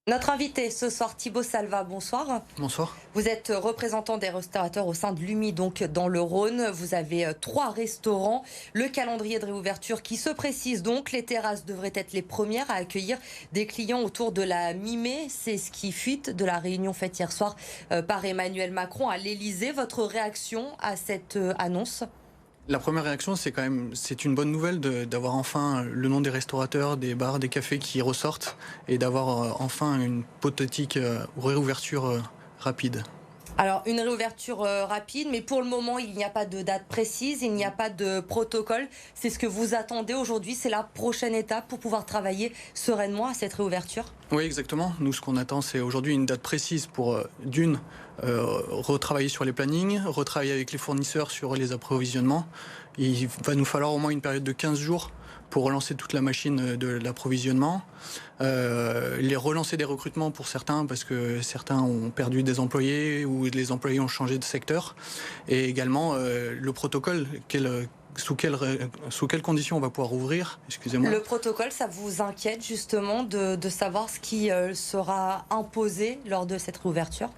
Notre invité ce soir, Thibaut Salva, bonsoir. Bonsoir. Vous êtes représentant des restaurateurs au sein de l'UMI, donc dans le Rhône. Vous avez 3 restaurants. Le calendrier de réouverture qui se précise donc. Les terrasses devraient être les premières à accueillir des clients autour de la mi-mai. C'est ce qui fuite de la réunion faite hier soir par Emmanuel Macron à l'Elysée. Votre réaction à cette annonce ? La première réaction, c'est une bonne nouvelle d'avoir enfin le nom des restaurateurs, des bars, des cafés qui ressortent et d'avoir enfin une hypothétique réouverture rapide. Alors, une réouverture rapide, mais pour le moment, il n'y a pas de date précise, il n'y a pas de protocole. C'est ce que vous attendez aujourd'hui, c'est la prochaine étape pour pouvoir travailler sereinement à cette réouverture ? Oui, exactement. Nous, ce qu'on attend, c'est aujourd'hui une date précise pour, retravailler sur les plannings, retravailler avec les fournisseurs sur les approvisionnements. Il va nous falloir au moins une période de 15 jours pour relancer toute la machine de l'approvisionnement, les relancer des recrutements pour certains parce que certains ont perdu des employés ou les employés ont changé de secteur, et également le protocole, sous quelles conditions on va pouvoir ouvrir. Excusez-moi. Le protocole, ça vous inquiète justement de savoir ce qui sera imposé lors de cette réouverture ?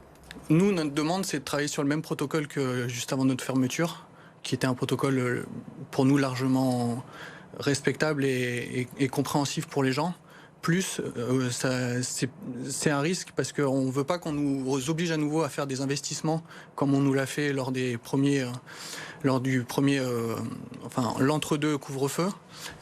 Nous, notre demande, c'est de travailler sur le même protocole que juste avant notre fermeture, qui était un protocole pour nous largement respectable et compréhensif pour les gens. Plus, c'est un risque parce qu'on ne veut pas qu'on nous oblige à nouveau à faire des investissements comme on nous l'a fait lors du premier, l'entre-deux couvre-feu.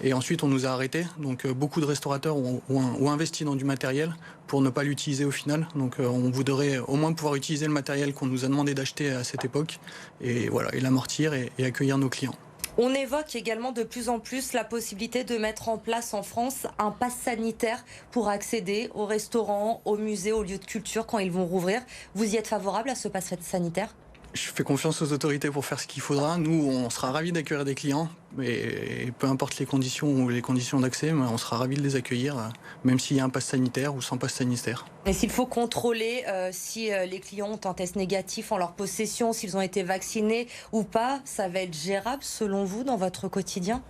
Et ensuite, on nous a arrêtés. Donc, beaucoup de restaurateurs ont investi dans du matériel pour ne pas l'utiliser au final. Donc, on voudrait au moins pouvoir utiliser le matériel qu'on nous a demandé d'acheter à cette époque et voilà, et l'amortir et accueillir nos clients. On évoque également de plus en plus la possibilité de mettre en place en France un pass sanitaire pour accéder aux restaurants, aux musées, aux lieux de culture quand ils vont rouvrir. Vous y êtes favorable à ce pass sanitaire ? Je fais confiance aux autorités pour faire ce qu'il faudra. Nous, on sera ravis d'accueillir des clients, et peu importe les conditions ou les conditions d'accès, on sera ravis de les accueillir, même s'il y a un pass sanitaire ou sans pass sanitaire. Et s'il faut contrôler si les clients ont un test négatif en leur possession, s'ils ont été vaccinés ou pas, ça va être gérable selon vous dans votre quotidien ?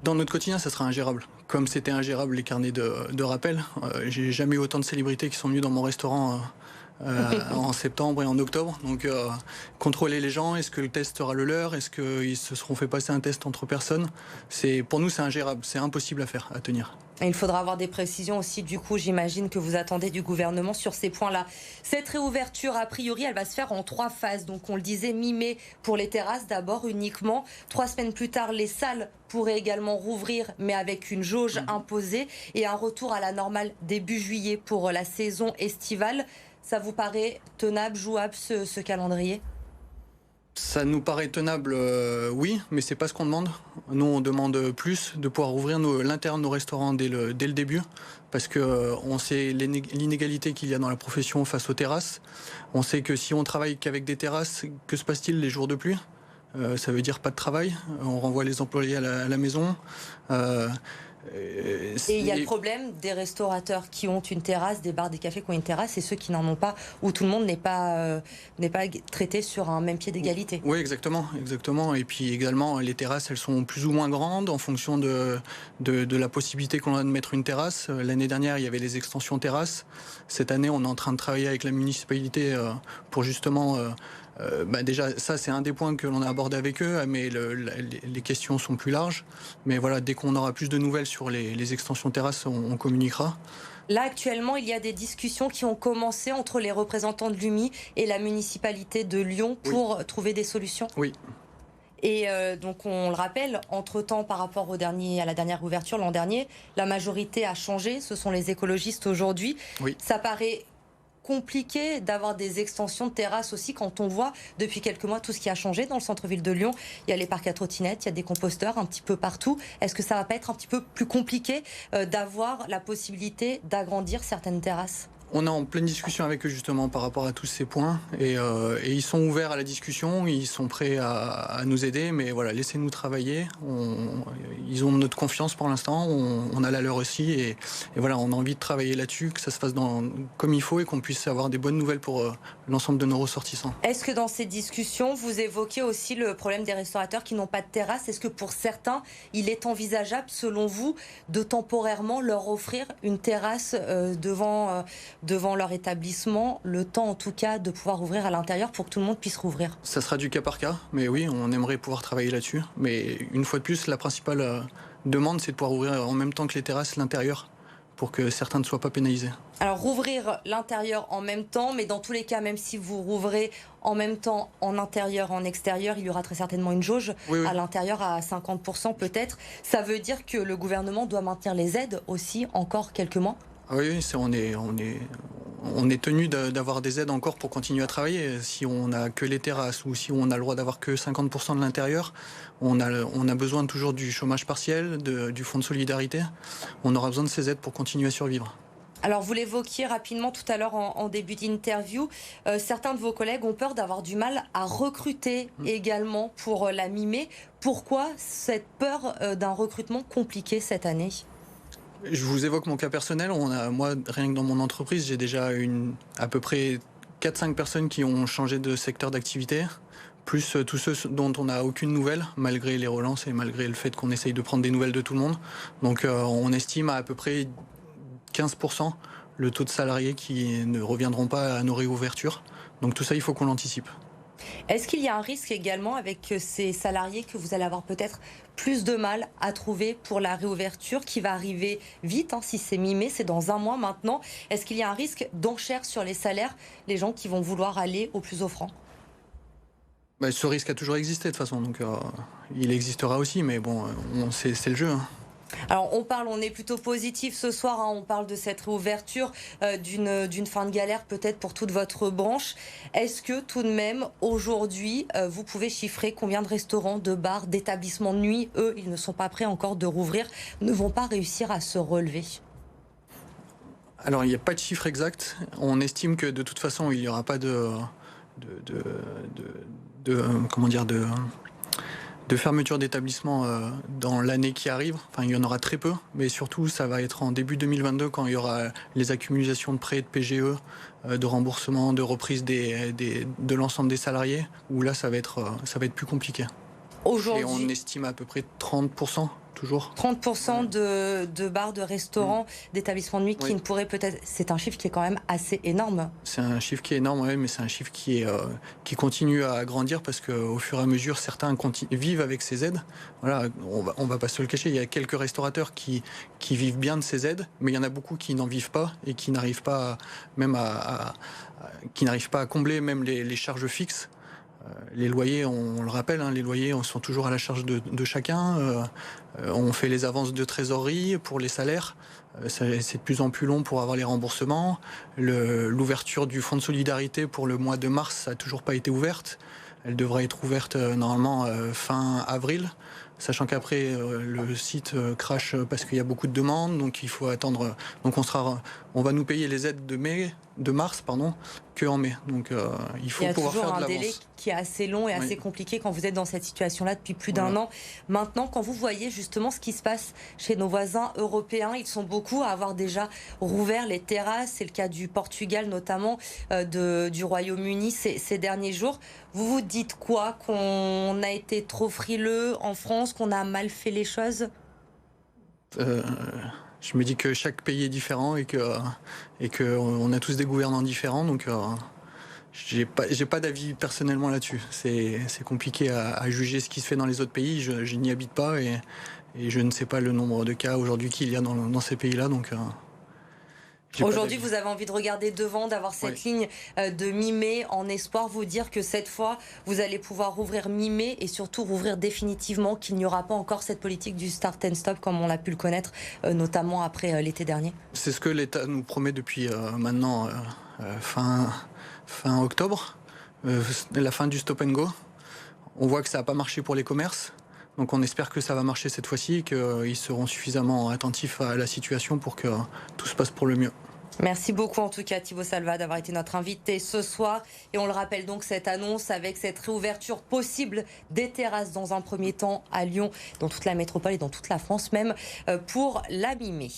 Dans notre quotidien, ça sera ingérable. Comme c'était ingérable les carnets de rappel. J'ai jamais eu autant de célébrités qui sont venues dans mon restaurant en septembre et en octobre. Donc contrôler les gens, est-ce que le test sera le leur, est-ce qu'ils se seront fait passer un test entre personnes, pour nous c'est ingérable, c'est impossible à tenir. Et il faudra avoir des précisions aussi, du coup, j'imagine que vous attendez du gouvernement sur ces points-là. Cette réouverture, a priori, elle va se faire en 3 phases. Donc, on le disait, mi-mai pour les terrasses d'abord uniquement. 3 semaines plus tard, les salles pourraient également rouvrir, mais avec une jauge imposée. Et un retour à la normale début juillet pour la saison estivale. Ça vous paraît tenable, jouable, ce calendrier ? Ça nous paraît tenable, oui, mais c'est pas ce qu'on demande. Nous, on demande plus de pouvoir ouvrir l'intérieur de nos restaurants dès le début, parce que on sait l'inégalité qu'il y a dans la profession face aux terrasses. On sait que si on travaille qu'avec des terrasses, que se passe-t-il les jours de pluie ? Ça veut dire pas de travail. On renvoie les employés à la maison. Et il y a le problème des restaurateurs qui ont une terrasse, des bars, des cafés qui ont une terrasse, et ceux qui n'en ont pas, où tout le monde n'est pas traité sur un même pied d'égalité. Oui, exactement. Et puis également, les terrasses, elles sont plus ou moins grandes en fonction de la possibilité qu'on a de mettre une terrasse. L'année dernière, il y avait les extensions terrasses. Cette année, on est en train de travailler avec la municipalité pour justement... déjà, ça, c'est un des points que l'on a abordé avec eux, mais les questions sont plus larges. Mais voilà, dès qu'on aura plus de nouvelles sur les extensions terrasses, on communiquera. Là, actuellement, il y a des discussions qui ont commencé entre les représentants de l'UMI et la municipalité de Lyon pour trouver des solutions. Oui. Et donc, on le rappelle, entre-temps, par rapport à la dernière ouverture l'an dernier, la majorité a changé. Ce sont les écologistes aujourd'hui. Oui. Ça paraît compliqué d'avoir des extensions de terrasses aussi quand on voit depuis quelques mois tout ce qui a changé dans le centre-ville de Lyon. Il y a les parcs à trottinettes, il y a des composteurs un petit peu partout. Est-ce que ça va pas être un petit peu plus compliqué d'avoir la possibilité d'agrandir certaines terrasses ? On est en pleine discussion avec eux justement par rapport à tous ces points et ils sont ouverts à la discussion, ils sont prêts à nous aider, mais voilà, laissez-nous travailler. Ils ont notre confiance pour l'instant, on a la leur aussi et voilà, on a envie de travailler là-dessus, que ça se fasse comme il faut et qu'on puisse avoir des bonnes nouvelles pour l'ensemble de nos ressortissants. Est-ce que dans ces discussions, vous évoquez aussi le problème des restaurateurs qui n'ont pas de terrasse ? Est-ce que pour certains, il est envisageable, selon vous, de temporairement leur offrir une terrasse devant devant leur établissement, le temps en tout cas de pouvoir ouvrir à l'intérieur pour que tout le monde puisse rouvrir? Ça sera du cas par cas, mais oui, on aimerait pouvoir travailler là-dessus. Mais une fois de plus, la principale demande, c'est de pouvoir ouvrir en même temps que les terrasses l'intérieur, pour que certains ne soient pas pénalisés. Alors rouvrir l'intérieur en même temps, mais dans tous les cas, même si vous rouvrez en même temps en intérieur, en extérieur, il y aura très certainement une jauge Oui. à l'intérieur à 50% peut-être. Ça veut dire que le gouvernement doit maintenir les aides aussi encore quelques mois? Oui, on est tenu d'avoir des aides encore pour continuer à travailler. Si on n'a que les terrasses ou si on a le droit d'avoir que 50% de l'intérieur, on a besoin toujours du chômage partiel, du fonds de solidarité. On aura besoin de ces aides pour continuer à survivre. Alors vous l'évoquiez rapidement tout à l'heure en début d'interview, certains de vos collègues ont peur d'avoir du mal à recruter également pour la mi-mai. Pourquoi cette peur d'un recrutement compliqué cette année? Je vous évoque mon cas personnel. Moi, rien que dans mon entreprise, j'ai déjà à peu près 4-5 personnes qui ont changé de secteur d'activité, plus tous ceux dont on n'a aucune nouvelle, malgré les relances et malgré le fait qu'on essaye de prendre des nouvelles de tout le monde. Donc on estime à peu près 15% le taux de salariés qui ne reviendront pas à nos réouvertures. Donc tout ça, il faut qu'on l'anticipe. Est-ce qu'il y a un risque également avec ces salariés que vous allez avoir peut-être plus de mal à trouver pour la réouverture qui va arriver vite, si c'est mi-mai, c'est dans un mois maintenant? Est-ce qu'il y a un risque d'enchère sur les salaires, les gens qui vont vouloir aller au plus offrant? Ce risque a toujours existé de toute façon, donc il existera aussi, mais bon, c'est le jeu. Alors on est plutôt positif ce soir, on parle de cette réouverture, d'une fin de galère peut-être pour toute votre branche. Est-ce que tout de même aujourd'hui vous pouvez chiffrer combien de restaurants, de bars, d'établissements de nuit, eux ils ne sont pas prêts encore de rouvrir, ne vont pas réussir à se relever? Alors il n'y a pas de chiffre exact. On estime que de toute façon il n'y aura pas de fermeture d'établissement dans l'année qui arrive. Enfin, il y en aura très peu, mais surtout, ça va être en début 2022 quand il y aura les accumulations de prêts, de PGE, de remboursement, de reprise de l'ensemble des salariés, où là, ça va être plus compliqué. Aujourd'hui, et on estime à peu près 30%. Toujours. 30% de bars, de restaurants, d'établissements de nuit qui ne pourraient peut-être... C'est un chiffre qui est quand même assez énorme. C'est un chiffre qui est énorme, oui, mais c'est un chiffre qui continue à grandir parce qu'au fur et à mesure, certains vivent avec ces aides. Voilà, on va pas se le cacher, il y a quelques restaurateurs qui vivent bien de ces aides, mais il y en a beaucoup qui n'en vivent pas et qui n'arrivent pas à combler même les charges fixes. Les loyers, on le rappelle, les loyers sont toujours à la charge de chacun. On fait les avances de trésorerie pour les salaires. C'est de plus en plus long pour avoir les remboursements. L'ouverture du fonds de solidarité pour le mois de mars n'a toujours pas été ouverte. Elle devrait être ouverte normalement fin avril, sachant qu'après le site crache parce qu'il y a beaucoup de demandes, donc il faut attendre. Donc on va nous payer les aides de mars, que en mai. Donc il faut pouvoir faire de l'avance. Il y a toujours un délai qui est assez long et assez compliqué quand vous êtes dans cette situation-là depuis plus d'un an. Maintenant, quand vous voyez justement ce qui se passe chez nos voisins européens, ils sont beaucoup à avoir déjà rouvert les terrasses. C'est le cas du Portugal notamment, du Royaume-Uni ces derniers jours. Vous vous dites quoi? Qu'on a été trop frileux en France, qu'on a mal fait les choses? Je me dis que chaque pays est différent et que on a tous des gouvernants différents, donc j'ai pas d'avis personnellement là-dessus. C'est compliqué à juger ce qui se fait dans les autres pays. Je n'y habite pas et je ne sais pas le nombre de cas aujourd'hui qu'il y a dans ces pays-là, donc. Aujourd'hui, vous avez envie de regarder devant, d'avoir cette ligne de mi-mai en espoir, vous dire que cette fois, vous allez pouvoir rouvrir mi-mai et surtout rouvrir définitivement, qu'il n'y aura pas encore cette politique du start and stop comme on a pu le connaître, notamment après l'été dernier. C'est ce que l'État nous promet depuis maintenant fin octobre, la fin du stop and go. On voit que ça n'a pas marché pour les commerces. Donc on espère que ça va marcher cette fois-ci et qu'ils seront suffisamment attentifs à la situation pour que tout se passe pour le mieux. Merci beaucoup en tout cas Thibaut Salva d'avoir été notre invité ce soir. Et on le rappelle donc cette annonce avec cette réouverture possible des terrasses dans un premier temps à Lyon, dans toute la métropole et dans toute la France même pour la mi-mai.